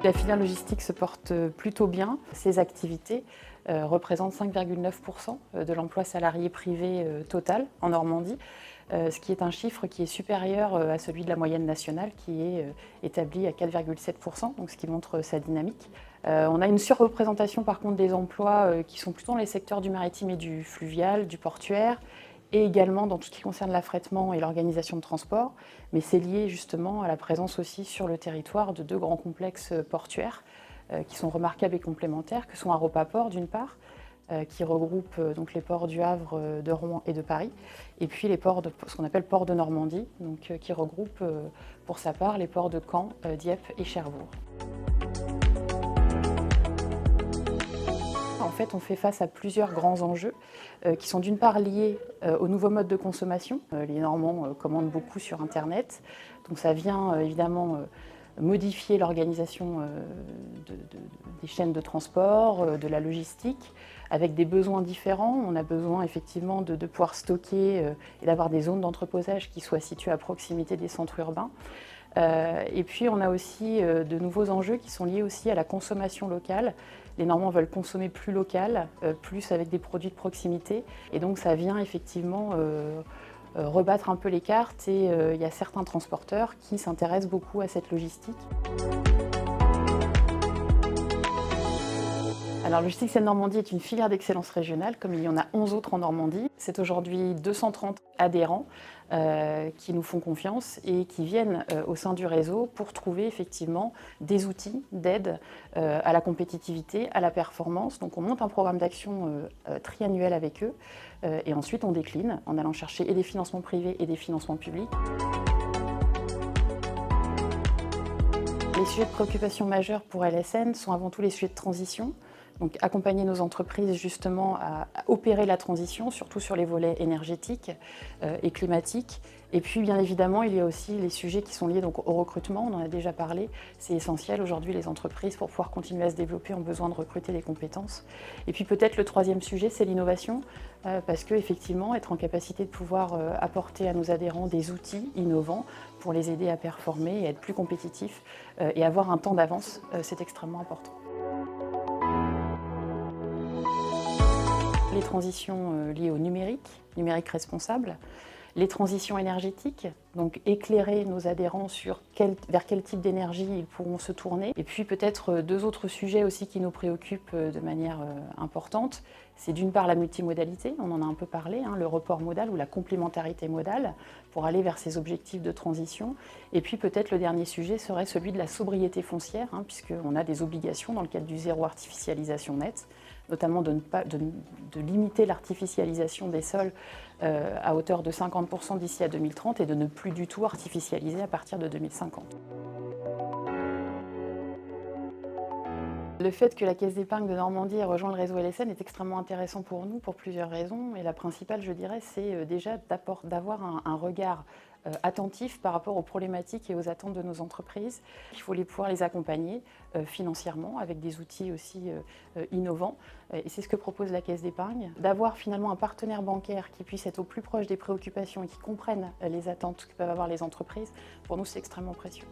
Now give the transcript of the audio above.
La filière logistique se porte plutôt bien. Ses activités représentent 5,9% de l'emploi salarié privé total en Normandie, ce qui est un chiffre qui est supérieur à celui de la moyenne nationale qui est établi à 4,7%, donc ce qui montre sa dynamique. On a une surreprésentation par contre des emplois qui sont plutôt dans les secteurs du maritime et du fluvial, du portuaire, et également dans tout ce qui concerne l'affrètement et l'organisation de transport, mais c'est lié justement à la présence aussi sur le territoire de deux grands complexes portuaires qui sont remarquables et complémentaires, que sont Aropa Port d'une part, qui regroupe donc les ports du Havre, de Rouen et de Paris, et puis les ports de ce qu'on appelle ports de Normandie, donc, qui regroupe pour sa part les ports de Caen, Dieppe et Cherbourg. En fait, on fait face à plusieurs grands enjeux qui sont d'une part liés aux nouveaux modes de consommation. Les Normands commandent beaucoup sur Internet, donc ça vient évidemment modifier l'organisation des chaînes de transport, de la logistique, avec des besoins différents. On a besoin effectivement de pouvoir stocker et d'avoir des zones d'entreposage qui soient situées à proximité des centres urbains. Et puis on a aussi de nouveaux enjeux qui sont liés aussi à la consommation locale. Les Normands veulent consommer plus local, plus avec des produits de proximité, et donc ça vient effectivement rebattre un peu les cartes, et il y a certains transporteurs qui s'intéressent beaucoup à cette logistique. Alors, Logistique Seine-Normandie est une filière d'excellence régionale, comme il y en a 11 autres en Normandie. C'est aujourd'hui 230 adhérents qui nous font confiance et qui viennent au sein du réseau pour trouver effectivement des outils d'aide à la compétitivité, à la performance. Donc on monte un programme d'action triannuel avec eux et ensuite on décline en allant chercher et des financements privés et des financements publics. Les sujets de préoccupation majeurs pour LSN sont avant tout les sujets de transition. Donc accompagner nos entreprises justement à opérer la transition, surtout sur les volets énergétiques et climatiques. Et puis bien évidemment, il y a aussi les sujets qui sont liés donc au recrutement, on en a déjà parlé. C'est essentiel aujourd'hui, les entreprises, pour pouvoir continuer à se développer, ont besoin de recruter des compétences. Et puis peut-être le troisième sujet, c'est l'innovation, parce qu'effectivement, être en capacité de pouvoir apporter à nos adhérents des outils innovants pour les aider à performer et à être plus compétitifs et avoir un temps d'avance, c'est extrêmement important. Les transitions liées au numérique responsable, les transitions énergétiques, donc éclairer nos adhérents sur vers quel type d'énergie ils pourront se tourner. Et puis peut-être deux autres sujets aussi qui nous préoccupent de manière importante. C'est d'une part la multimodalité, on en a un peu parlé, le report modal ou la complémentarité modale pour aller vers ces objectifs de transition. Et puis peut-être le dernier sujet serait celui de la sobriété foncière, puisqu'on a des obligations dans le cadre du zéro artificialisation nette, notamment de limiter l'artificialisation des sols à hauteur de 50% d'ici à 2030 et de ne plus du tout artificialiser à partir de 2050. Le fait que la Caisse d'épargne de Normandie ait rejoint le réseau LSN est extrêmement intéressant pour nous pour plusieurs raisons. Et la principale, je dirais, c'est déjà d'avoir un regard attentif par rapport aux problématiques et aux attentes de nos entreprises. Il faut pouvoir les accompagner financièrement avec des outils aussi innovants. Et c'est ce que propose la Caisse d'épargne. D'avoir finalement un partenaire bancaire qui puisse être au plus proche des préoccupations et qui comprenne les attentes que peuvent avoir les entreprises, pour nous c'est extrêmement précieux.